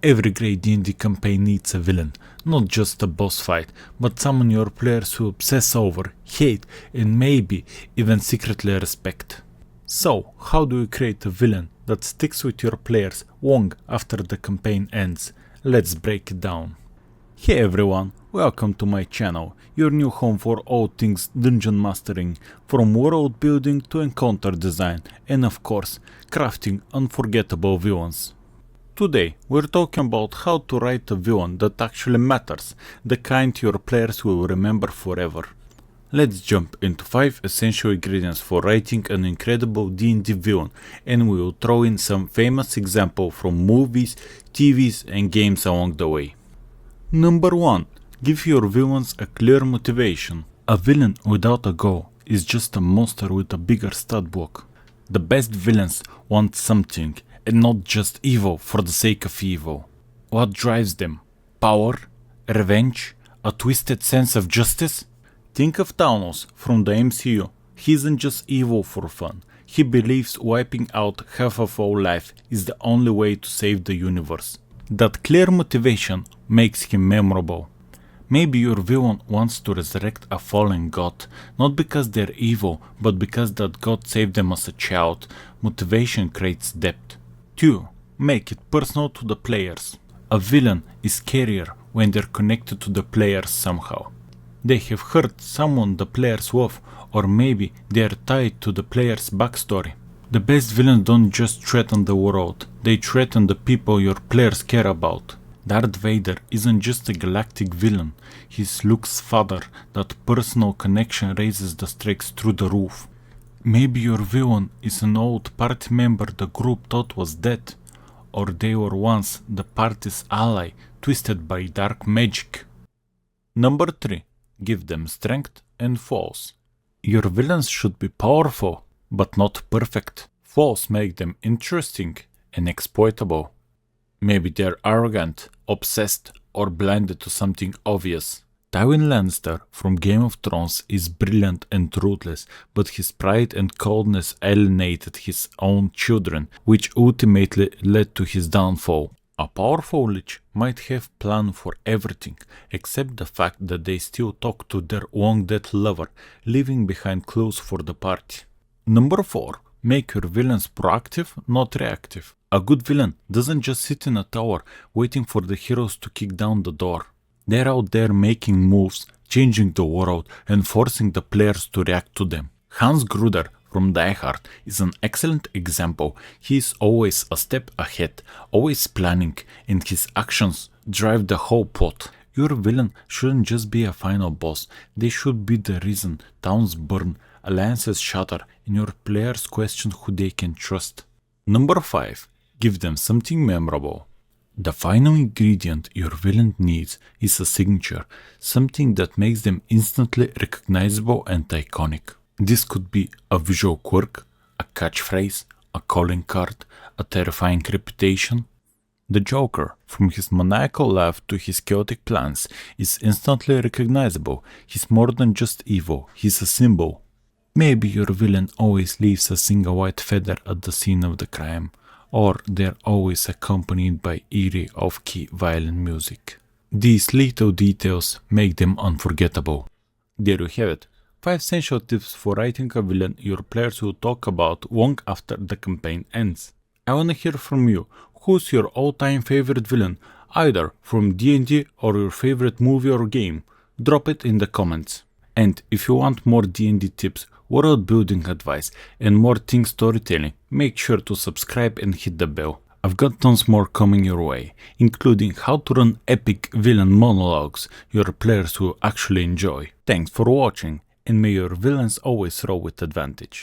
Every great D&D campaign needs a villain, not just a boss fight, but someone your players will obsess over, hate, and maybe even secretly respect. So, how do you create a villain that sticks with your players long after the campaign ends? Let's break it down. Hey everyone, welcome to my channel, your new home for all things dungeon mastering, from world building to encounter design, and of course, crafting unforgettable villains. Today, we're talking about how to write a villain that actually matters, the kind your players will remember forever. Let's jump into 5 essential ingredients for writing an incredible D&D villain, and we will throw in some famous examples from movies, TVs and games along the way. Number 1. Give your villains a clear motivation. A villain without a goal is just a monster with a bigger stat block. The best villains want something, and not just evil for the sake of evil. What drives them? Power? Revenge? A twisted sense of justice? Think of Thanos from the MCU. He isn't just evil for fun. He believes wiping out half of all life is the only way to save the universe. That clear motivation makes him memorable. Maybe your villain wants to resurrect a fallen god, not because they're evil, but because that god saved them as a child. Motivation creates depth. 2. Make it personal to the players. A villain is scarier when they're connected to the players somehow. They have hurt someone the players love, or maybe they're tied to the player's backstory. The best villains don't just threaten the world, they threaten the people your players care about. Darth Vader isn't just a galactic villain, he's Luke's father. That personal connection raises the stakes through the roof. Maybe your villain is an old party member the group thought was dead, or they were once the party's ally, twisted by dark magic. Number 3. Give them strength and flaws. Your villains should be powerful, but not perfect. Flaws make them interesting and exploitable. Maybe they're arrogant, obsessed, or blinded to something obvious. Tywin Lannister from Game of Thrones is brilliant and ruthless, but his pride and coldness alienated his own children, which ultimately led to his downfall. A powerful lich might have plan for everything, except the fact that they still talk to their long-dead lover, leaving behind clues for the party. Number 4. Make your villains proactive, not reactive. A good villain doesn't just sit in a tower waiting for the heroes to kick down the door. They're out there making moves, changing the world, and forcing the players to react to them. Hans Gruder from Die Hard is an excellent example. He is always a step ahead, always planning, and his actions drive the whole plot. Your villain shouldn't just be a final boss, they should be the reason towns burn, alliances shatter, and your players question who they can trust. Number 5. Give them something memorable. The final ingredient your villain needs is a signature, something that makes them instantly recognizable and iconic. This could be a visual quirk, a catchphrase, a calling card, a terrifying reputation. The Joker, from his maniacal laugh to his chaotic plans, is instantly recognizable. He's more than just evil, he's a symbol. Maybe your villain always leaves a single white feather at the scene of the crime, or they're always accompanied by eerie off-key violin music. These little details make them unforgettable. There you have it, 5 essential tips for writing a villain your players will talk about long after the campaign ends. I wanna hear from you, who's your all-time favorite villain, either from D&D or your favorite movie or game? Drop it in the comments. And if you want more D&D tips, world building advice, and more thing storytelling, make sure to subscribe and hit the bell. I've got tons more coming your way, including how to run epic villain monologues your players will actually enjoy. Thanks for watching, and may your villains always roll with advantage.